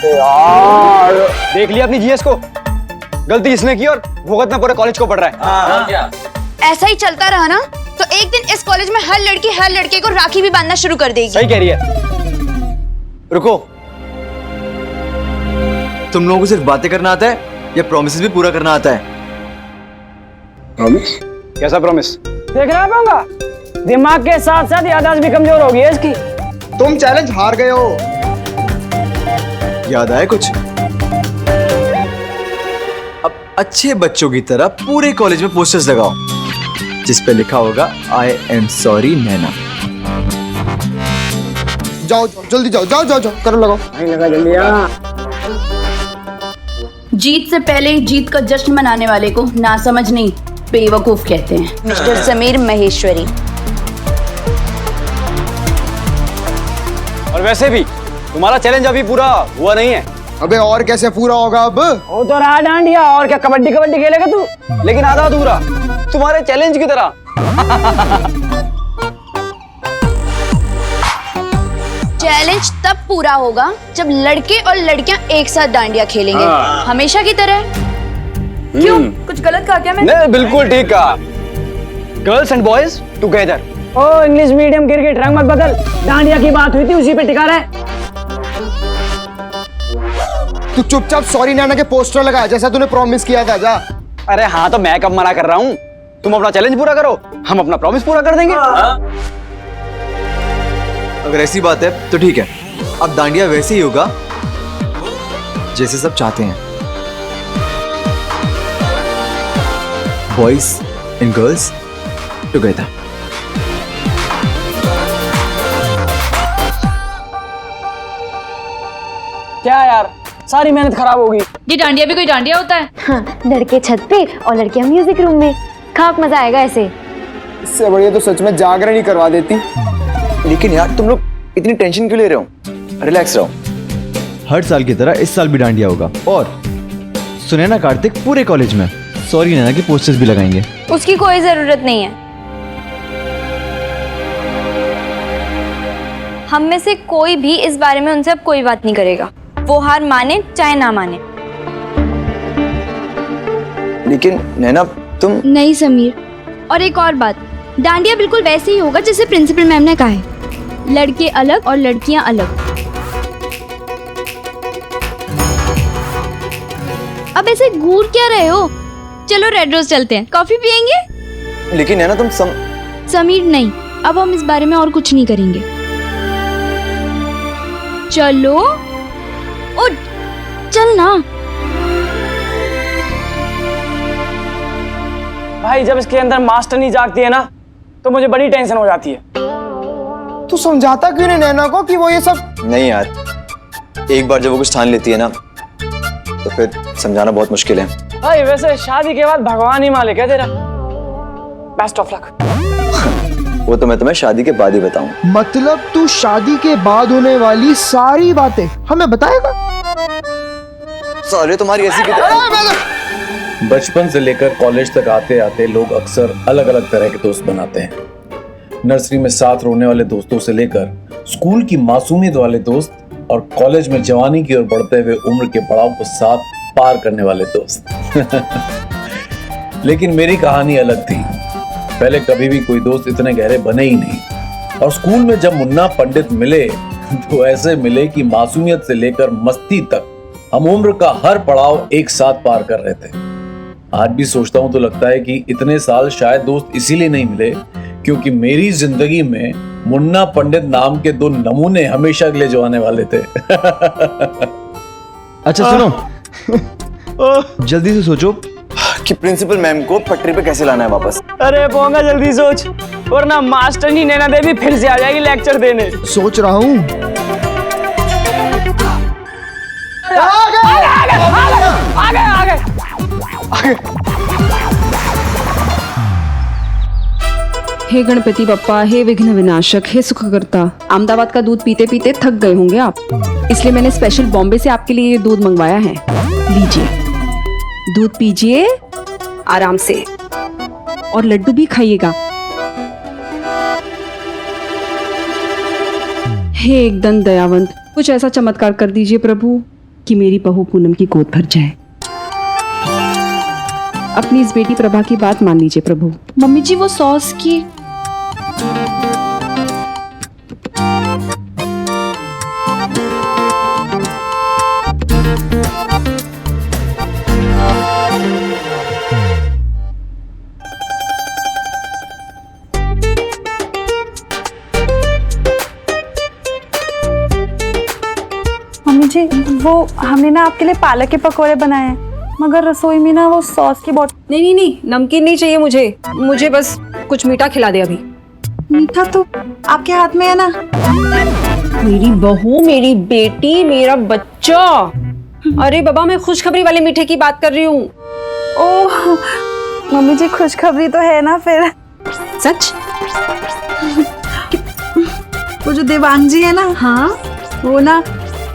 यार देख लिया अपनी जीएस को, गलती इसने की और भुगतना पूरे कॉलेज को पड़ रहा है। क्या ऐसा ही चलता रहा ना तो एक दिन इस कॉलेज में हर लड़की हर लड़के को राखी भी बांधना शुरू कर देगी। सही कह रही है। रुको, तुम लोगों को सिर्फ बातें करना आता है या प्रॉमिसेस भी पूरा करना आता है? प्रॉमिस? कैसा प्रॉमिस? देख रहा पाऊंगा, दिमाग के साथ साथ याददाश्त भी कमजोर हो गई है इसकी। तुम चैलेंज हार गए हो। याद आया कुछ? अब अच्छे बच्चों की तरह पूरे कॉलेज में पोस्टर्स लगाओ जिस पे लिखा होगा आई एम सॉरी नैना। जाओ जल्दी जाओ जाओ जाओ जाओ करो, लगाओ। नहीं लगा जल्दी आ। जीत से पहले जीत का जश्न मनाने वाले को नासमझ नहीं बेवकूफ कहते हैं। मिस्टर समीर महेश्वरी। और वैसे भी तुम्हारा चैलेंज अभी पूरा हुआ नहीं है। अबे और कैसे पूरा होगा अब? वो तो रहा डांडिया, और क्या कबड्डी कबड्डी खेलेगा तू? लेकिन आधा अधूरा, तुम्हारे चैलेंज की तरह। चैलेंज तब पूरा होगा जब लड़के और लड़कियां एक साथ डांडिया खेलेंगे, हमेशा की तरह। क्यों, कुछ गलत कहा क्या मैंने? नहीं, बिल्कुल ठीक कहा। Girls and boys together. Oh English medium cricket रंग मत बदल, डांडिया की बात हुई थी उसी पे टिका रहा है। तू चुपचाप सॉरी नैना के पोस्टर लगा जैसा तूने प्रॉमिस किया था। जा। अरे हाँ, तो मैं कब मना कर रहा हूँ? तुम अपना चैलेंज पूरा करो, हम अपना प्रॉमिस पूरा कर देंगे। अगर ऐसी बात है तो ठीक है, अब दांडिया वैसे ही होगा जैसे सब चाहते हैं। Boys and girls together. क्या यार, सारी मेहनत खराब होगी। ये डांडिया भी कोई डांडिया होता है? हाँ, लड़के छत पे और लड़कियां म्यूजिक रूम में। खाक मजा आएगा ऐसे। इससे बढ़िया तो सच में जागरण ही करवा देती। लेकिन यार तुम लोग इतनी टेंशन क्यों ले रहे हो? रिलैक्स रहो। हर साल की तरह इस साल भी डांडिया होगा और सुनैना कार्तिक पूरे कॉलेज में सॉरी नैना के पोस्टर्स भी लगाएंगे। उसकी कोई जरूरत नहीं है। हम में से कोई भी इस बारे में उनसे अब कोई बात नहीं करेगा। वो हार माने चाहे ना माने। लेकिन नैना तुम। नहीं समीर, और एक और बात, डांडिया बिल्कुल वैसे ही होगा जैसे प्रिंसिपल मैम ने कहा है, लड़के अलग और लड़कियां अलग। अब ऐसे घूर क्या रहे हो? चलो रेड रोज चलते हैं, कॉफी पियेंगे। लेकिन नैना तुम समीर नहीं, अब हम इस बारे में और कुछ नहीं करेंगे। चलो उठ, चल ना। भाई जब इसके अंदर मास्टर नहीं जागती है ना तो मुझे बड़ी टेंशन हो जाती है। तू समझाता क्यों नहीं नैना को कि वो ये सब? नहीं यार, एक बार जब वो कुछ ठान लेती है ना तो फिर समझाना बहुत मुश्किल है। भाई वैसे शादी के बाद भगवान ही मालिक है तेरा। Best of luck. वो तो मैं तुम्हें शादी के बाद ही बताऊं। मतलब तू शादी के बाद होने वाली सारी बातें हमें बताएगा? साले तुम्हारी ऐसी की बचपन से लेकर कॉलेज तक आते आते लोग अक्सर अलग अलग तरह के दोस्त बनाते हैं। नर्सरी में साथ रोने वाले दोस्तों से लेकर स्कूल की मासूमियत वाले दोस्त और कॉलेज में जवानी की ओर बढ़ते हुए उम्र के पड़ाव को साथ पार करने वाले दोस्त। लेकिन मेरी कहानी अलग थी। पहले कभी भी कोई दोस्त इतने गहरे बने ही नहीं। और स्कूल में जब मुन्ना पंडित मिले तो ऐसे मिले कि मासूमियत से लेकर मस्ती तक हम उम्र का हर पड़ाव एक साथ पार कर रहे थे। आज भी सोचता हूं तो लगता है कि इतने साल शायद दोस्त इसीलिए नहीं मिले क्योंकि मेरी जिंदगी में मुन्ना पंडित नाम के दो नमूने हमेशा के लिए जो आने वाले थे। अच्छा सुनो, जल्दी से सोचो कि प्रिंसिपल मैम को पटरी पे कैसे लाना है वापस। अरे पोंगा जल्दी सोच, वरना मास्टर नहीं नैना देवी फिर से आ जाएगी लेक्चर देने। सोच रहा हूँ। हे गणपति बप्पा, हे विघ्न विनाशक, हे सुखकर्ता। अहमदाबाद का दूध पीते पीते थक गए होंगे आप, इसलिए मैंने स्पेशल बॉम्बे से आपके लिए ये दूध मंगवाया है। लीजिए, दूध पीजिए आराम से और लड्डू भी खाइएगा। हे एकदम दयावंत, कुछ ऐसा चमत्कार कर दीजिए प्रभु कि मेरी बहू पूनम की गोद भर जाए। अपनी इस बेटी प्रभा की बात मान लीजिए प्रभु। मम्मी जी वो सॉस की मम्मी जी वो हमने ना आपके लिए पालक के पकोड़े बनाए हैं, मगर रसोई में ना वो सॉस की बोतल। नहीं नहीं नहीं, नमकीन नहीं चाहिए मुझे, मुझे बस कुछ मीठा खिला दे अभी। मीठा तो आपके हाथ में है ना। मेरी बहू, मेरी बेटी, मेरा बच्चा। अरे बाबा, मैं खुशखबरी वाले मीठे की बात कर रही हूँ। ओह मम्मी जी खुशखबरी तो है ना फिर। सच? वो जो देवांग जी है ना, हाँ वो ना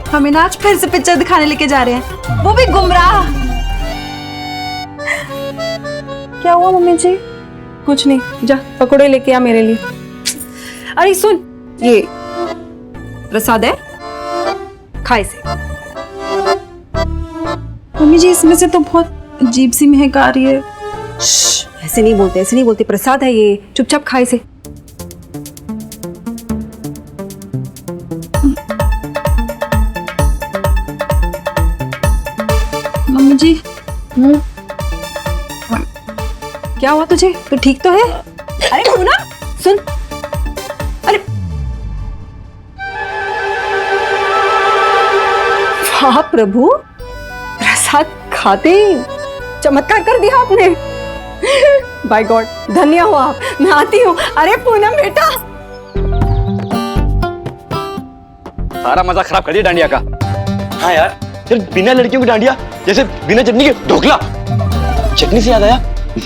हमें ना आज फिर से पिक्चर दिखाने लेके जा रहे हैं, वो भी गुमराह। क्या हुआ मम्मी जी? कुछ नहीं, जा पकोड़े लेके आ मेरे लिए। अरे सुन, ये प्रसाद है, खा इसे। मम्मी जी इसमें से तो बहुत अजीब सी महक आ रही है। ऐसे नहीं बोलते, ऐसे नहीं बोलते, प्रसाद है ये, चुपचाप खा इसे। मम्मी जी क्या हुआ तुझे? तू ठीक तो है? अरे पूनम सुन, अरे वाह प्रभु, प्रसाद खाते ही चमत्कार कर दिया आपने। बाय गॉड, धन्य हो आप। मैं आती हूँ। अरे पूनम बेटा, सारा मजा खराब कर दिया डांडिया का। हाँ यार, सिर्फ बिना लड़कियों की डांडिया जैसे बिना चटनी के ढोकला। चटनी से याद आया,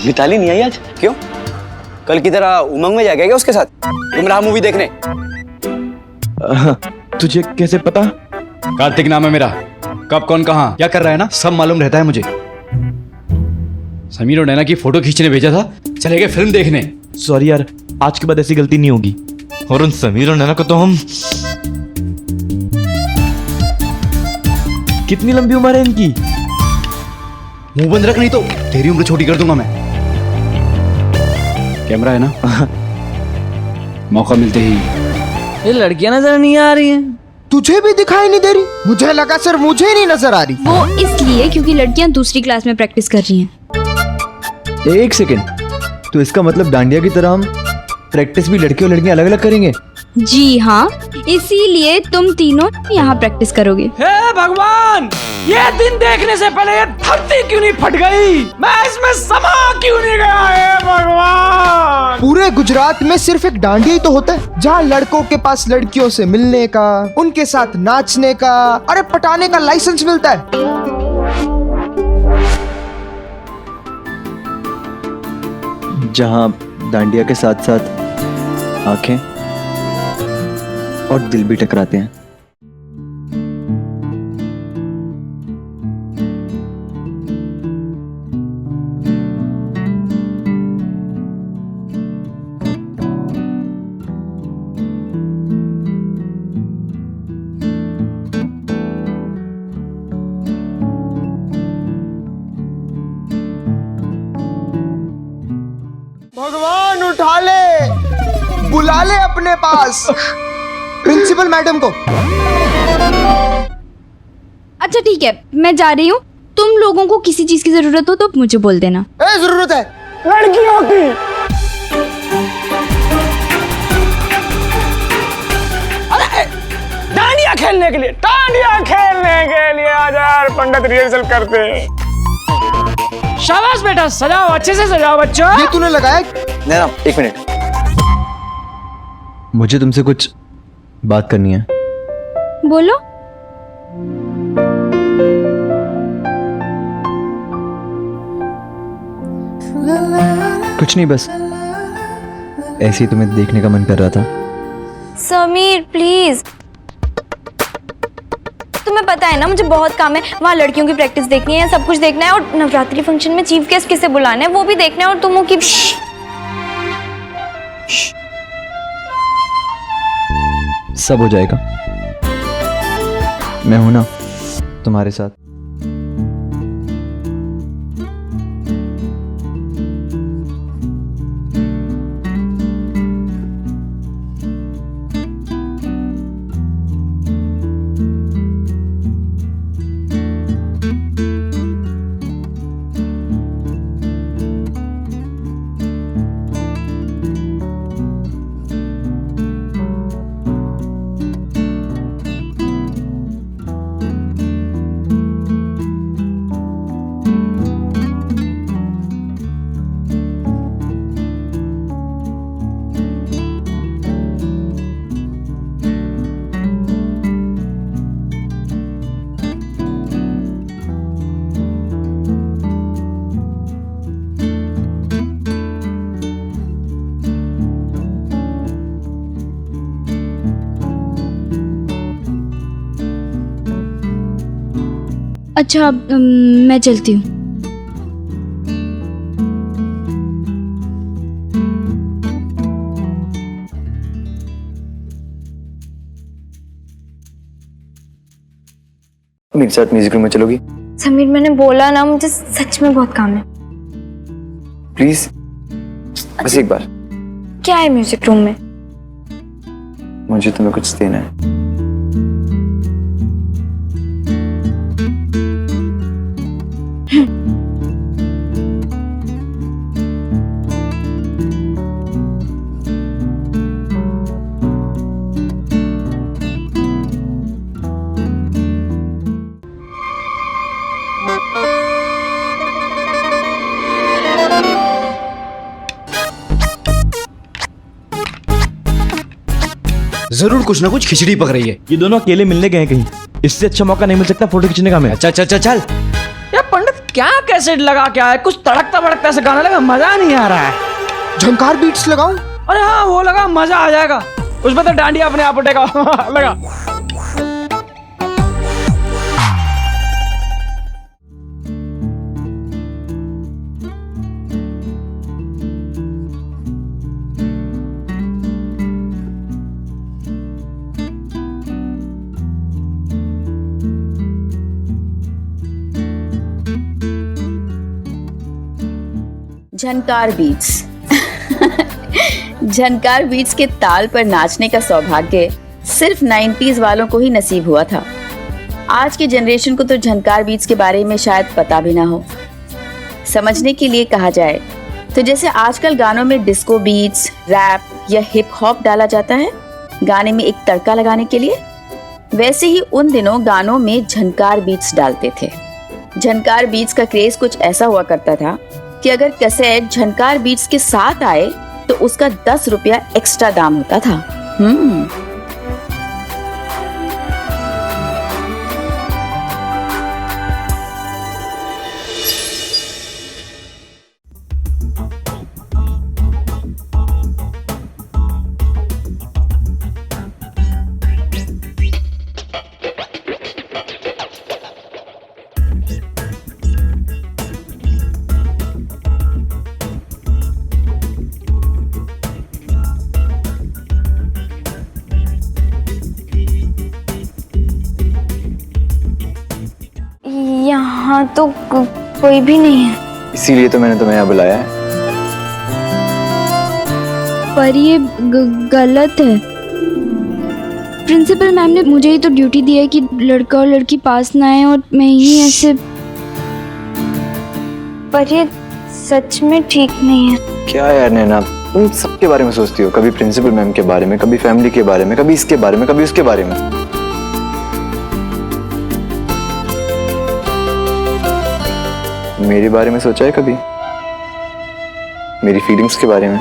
मिताली नहीं आई आज। क्यों? कल की तरह उमंग में जाएगा क्या उसके साथ गुमराह मूवी देखने? तुझे कैसे पता? कार्तिक नाम है मेरा। कब कौन कहाँ क्या कर रहा है ना, सब मालूम रहता है मुझे। समीर और नैना की फोटो खींचने भेजा था, चले गए फिल्म देखने। सॉरी यार, आज के बाद ऐसी गलती नहीं होगी। और उन समीर और नैना को तो हम... कितनी लंबी उम्र है इनकी? मुंह बंद रख, नहीं तो तेरी उम्र छोटी कर दूंगा मैं। कैमरा है ना? मौका मिलते ही। ये लड़कियां नजर नहीं आ रही हैं। तुझे भी दिखाई नहीं दे रही? मुझे लगा सर मुझे नहीं नजर आ रही। वो इसलिए क्योंकि लड़कियां दूसरी क्लास में प्रैक्टिस कर रही हैं। एक सेकेंड, तो इसका मतलब डांडिया की तरह हम प्रैक्टिस भी लड़के और लड़कियां अलग अलग करेंगे? जी हाँ, इसीलिए तुम तीनों यहाँ प्रैक्टिस करोगे। हे भगवान, ये दिन देखने से पहले ये धरती क्यों नहीं फट गई? मैं इसमें समा क्यों नहीं गया? हे भगवान! पूरे गुजरात में सिर्फ एक डांडिया ही तो होता है जहाँ लड़कों के पास लड़कियों से मिलने का, उनके साथ नाचने का, अरे पटाने का लाइसेंस मिलता है। जहाँ डांडिया के साथ साथ आंखें और दिल भी टकराते हैं। भगवान उठा ले, बुला ले अपने पास प्रिंसिपल मैडम को। अच्छा ठीक है, मैं जा रही हूँ। तुम लोगों को किसी चीज की जरूरत हो तो मुझे बोल देना। जरूरत है लड़कियों की। अरे डांडिया खेलने के लिए, डांडिया खेलने के लिए आज यार पंडित रिहर्सल करते हैं। शाबाश बेटा, सजाओ, अच्छे से सजाओ बच्चों। ये तूने लगाया? नैना एक मिनट, मुझे तुमसे कुछ बात करनी है। बोलो। कुछ नहीं, बस ऐसे ही तुम्हें देखने का मन कर रहा था। समीर प्लीज, तुम्हें पता है ना मुझे बहुत काम है। वहाँ लड़कियों की प्रैक्टिस देखनी है, सब कुछ देखना है, और नवरात्रि फंक्शन में चीफ गेस्ट किसे बुलाना है वो भी देखना है, और तुम की सब हो जाएगा। मैं हूं ना तुम्हारे साथ। अच्छा मैं चलती हूँ। मेरे साथ म्यूजिक रूम में चलोगी? समीर मैंने बोला ना, मुझे सच में बहुत काम है। प्लीज बस एक बार। क्या है म्यूजिक रूम में? मुझे तुम्हें कुछ देना है। जरूर कुछ ना कुछ खिचड़ी पक रही है। ये दोनों अकेले मिलने गए कहीं, इससे अच्छा मौका नहीं मिल सकता फोटो खींचने का। मैं अच्छा चल। यार पंडित क्या कैसेट लगा क्या है? कुछ तड़कता भड़कता ऐसा गाना लगा, मजा नहीं आ रहा है। झंकार बीट्स लगाऊं? अरे हाँ वो लगा, मजा आ जाएगा। उसमें तो डांडिया अपने आप उठेगा। लगा। झनकार बीट्स। झनकार बीट्स के ताल पर नाचने का सौभाग्य सिर्फ 90s वालों को ही नसीब हुआ था। आज की जनरेशन को तो झनकार बीट्स के बारे में शायद पता भी ना हो। समझने के लिए कहा जाए तो जैसे आजकल गानों में डिस्को बीट्स, रैप या हिप हॉप डाला जाता है गाने में एक तड़का लगाने के लिए, वैसे ही उन दिनों गानों में झनकार बीट्स डालते थे। झनकार बीट्स का क्रेज कुछ ऐसा हुआ करता था कि अगर कैसेट झनकार बीट्स के साथ आए तो उसका 10 रुपया एक्स्ट्रा दाम होता था। यहाँ तो कोई भी नहीं है। इसीलिए तो मैंने तुम्हें यहाँ बुलाया है। पर ये गलत है। प्रिंसिपल मैम ने मुझे ही तो ड्यूटी दी है कि लड़का और लड़की पास ना आए, और मैं ही ऐसे। पर ये सच में ठीक नहीं है। क्या यार नैना, तुम सबके बारे में सोचती हो, कभी प्रिंसिपल मैम के बारे में, कभी फैमिली के बारे में, कभी इसके बारे में, कभी उसके बारे में। मेरे बारे में सोचा है कभी? मेरी फीलिंग्स के बारे में?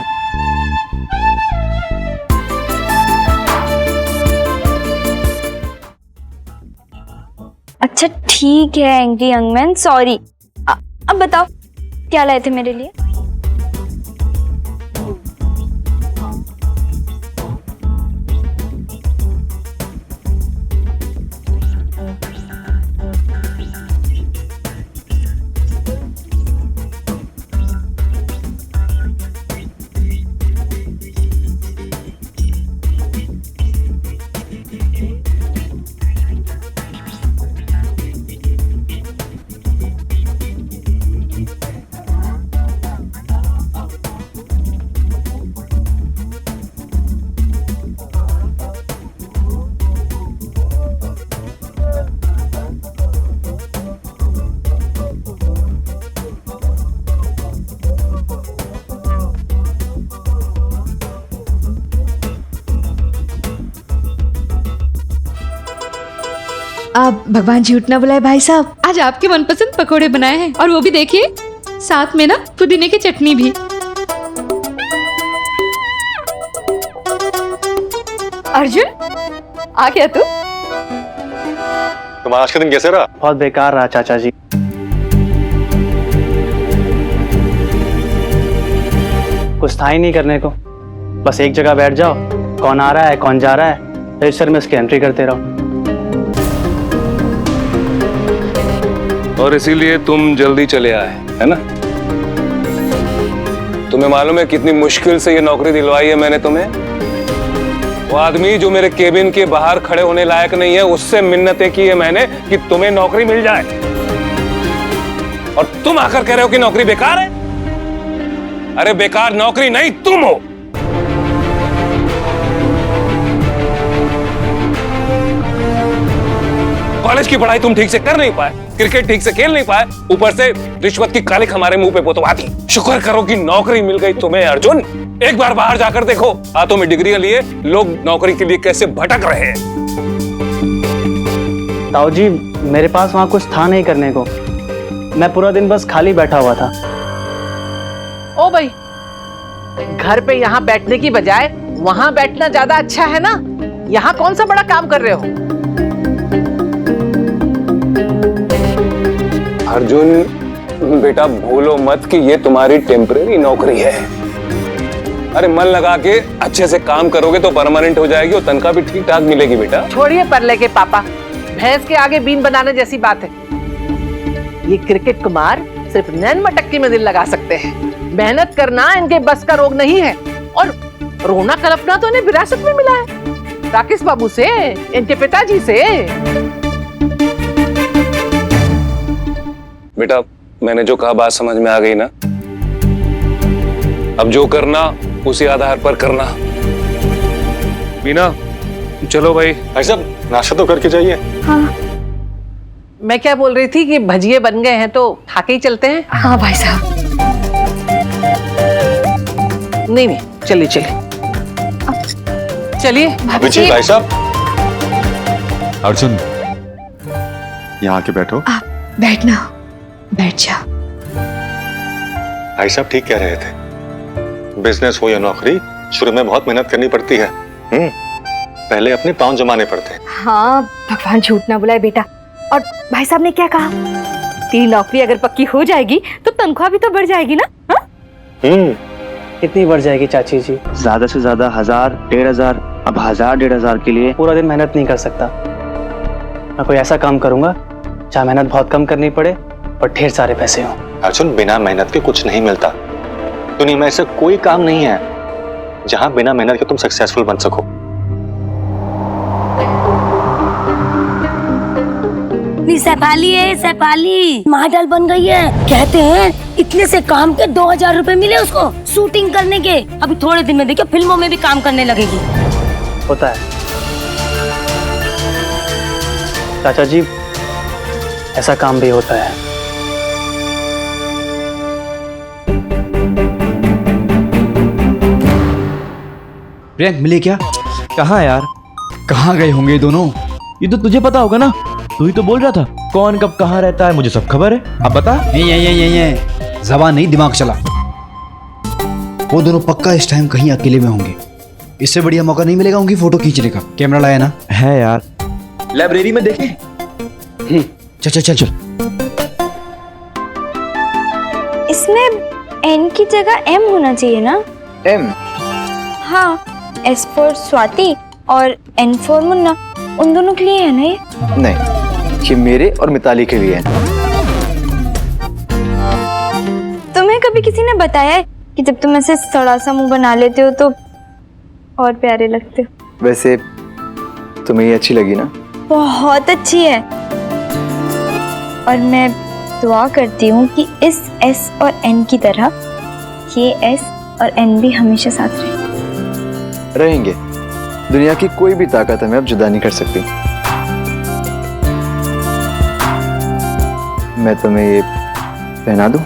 अच्छा ठीक है एंग्री यंग मैन, सॉरी। अब बताओ क्या लाए थे मेरे लिए? आप भगवान झूठ ना बुलाए भाई साहब। आज आपके मनपसंद पकोड़े बनाए हैं और वो भी देखिए साथ में ना पुदीने की चटनी भी। अर्जुन आ गया तू? तुम्हारा आज का दिन कैसे रहा? बहुत बेकार रहा चाचा जी। कुछ था ही नहीं करने को, बस एक जगह बैठ जाओ, कौन आ रहा है कौन जा रहा है रजिस्टर में उसकी एंट्री करते रहो। और इसीलिए तुम जल्दी चले आए, है ना? तुम्हें मालूम है कितनी मुश्किल से ये नौकरी दिलवाई है मैंने तुम्हें। वो आदमी जो मेरे केबिन के बाहर खड़े होने लायक नहीं है, उससे मिन्नतें की है मैंने कि तुम्हें नौकरी मिल जाए, और तुम आकर कह रहे हो कि नौकरी बेकार है। अरे बेकार नौकरी नहीं, तुम हो। कॉलेज की पढ़ाई तुम ठीक से कर नहीं पाए, क्रिकेट ठीक से खेल नहीं पाए, ऊपर से रिश्वत की कालिक हमारे मुंह पे पोतवा दी। शुक्र करो कि नौकरी मिल गई तुम्हें अर्जुन। एक बार बाहर जाकर देखो, हाथों में डिग्रियां लिए लोग नौकरी के लिए कैसे भटक रहे हैं। ताऊ जी मेरे पास वहां कुछ था नहीं करने को, मैं पूरा दिन बस खाली बैठा हुआ था। ओ भाई, घर पे यहाँ बैठने की बजाय वहां बैठना ज्यादा अच्छा है ना। यहाँ कौन सा बड़ा काम कर रहे हो? अर्जुन बेटा भूलो मत कि ये तुम्हारी टेम्परेरी नौकरी है। अरे मन लगा के अच्छे से काम करोगे तो परमानेंट हो जाएगी और तनख्वाह भी ठीक ठाक मिलेगी बेटा। छोड़िए परले के पापा, भैंस के आगे बीन बनाने जैसी बात है। ये क्रिकेट कुमार सिर्फ नैन मटक्की में दिल लगा सकते हैं, मेहनत करना इनके बस का रोग नहीं है। और रोना कल्पना तो इन्हें विरासत में मिला है, राकेश बाबू से, इनके पिताजी से। बेटा मैंने जो कहा बात समझ में आ गई ना? अब जो करना उसी आधार पर करना। बीना चलो भाई सब नाश्ता तो करके जाइए। हाँ मैं क्या बोल रही थी कि भजिए बन गए हैं तो खा के ही चलते हैं। हाँ भाई साहब। नहीं नहीं चलिए चलिए चलिए। जी भाई साहब। अर्जुन यहाँ आके बैठो। आप बैठना, बैठ जा। भाई साहब ठीक कह रहे थे, बिजनेस हो या नौकरी, शुरू में बहुत मेहनत करनी पड़ती है। पहले अपने पांव जमाने पड़ते हैं। हाँ भगवान झूठ ना बुलाए बेटा। और भाई साहब ने क्या कहा? तेरी नौकरी अगर पक्की हो जाएगी तो तनख्वाह भी तो बढ़ जाएगी ना? हाँ? कितनी बढ़ जाएगी चाची जी? ज्यादा से ज्यादा 1000, 1500। अब 1000-1500 के लिए पूरा दिन मेहनत नहीं कर सकता। मैं कोई ऐसा काम करूंगा जहाँ मेहनत बहुत कम करनी पड़े और ढेर सारे पैसे हों। अर्जुन बिना मेहनत के कुछ नहीं मिलता। दुनिया में ऐसा कोई काम नहीं है जहां बिना मेहनत के तुम सक्सेसफुल बन सको। सैफाली है, सैफाली मॉडल बन गई है। कहते हैं इतने से काम के 2000 रुपए मिले उसको शूटिंग करने के। अभी थोड़े दिन में देखिए फिल्मों में भी काम करने लगेगी। होता है चाचा जी, ऐसा काम भी होता है। प्रियंक मिले क्या? कहाँ यार? कहाँ गए होंगे ये दोनों? ये तो तुझे पता होगा ना, तू ही तो बोल रहा था कौन कब कहाँ रहता है, मुझे सब खबर है। अब बता। ये जबान नहीं दिमाग चला। वो दोनों पक्का इस टाइम कहीं अकेले में होंगे। इससे बढ़िया मौका नहीं मिलेगा उनकी फोटो खींचने का। कैमरा लाया ना? है यार, लाइब्रेरी में देखें। चल चल चल चल। इसमें एन की जगह एम होना चाहिए ना? एम? हाँ, एस फॉर स्वाति और एन फॉर मुन्ना, उन दोनों के लिए है ना ये? नहीं, ये मेरे और मिताली के लिए है। तुम्हें कभी किसी ने बताया है कि जब तुम ऐसे सड़ा सा मुंह बना लेते हो तो और प्यारे लगते हो? वैसे तुम्हें ये अच्छी लगी ना? बहुत अच्छी है। और मैं दुआ करती हूँ कि इस एस और एन की तरह ये एस और एन भी हमेशा साथ रहेंगे। दुनिया की कोई भी ताकत हमें अब जुदा नहीं कर सकती। मैं तुम्हें ये पहना दूं?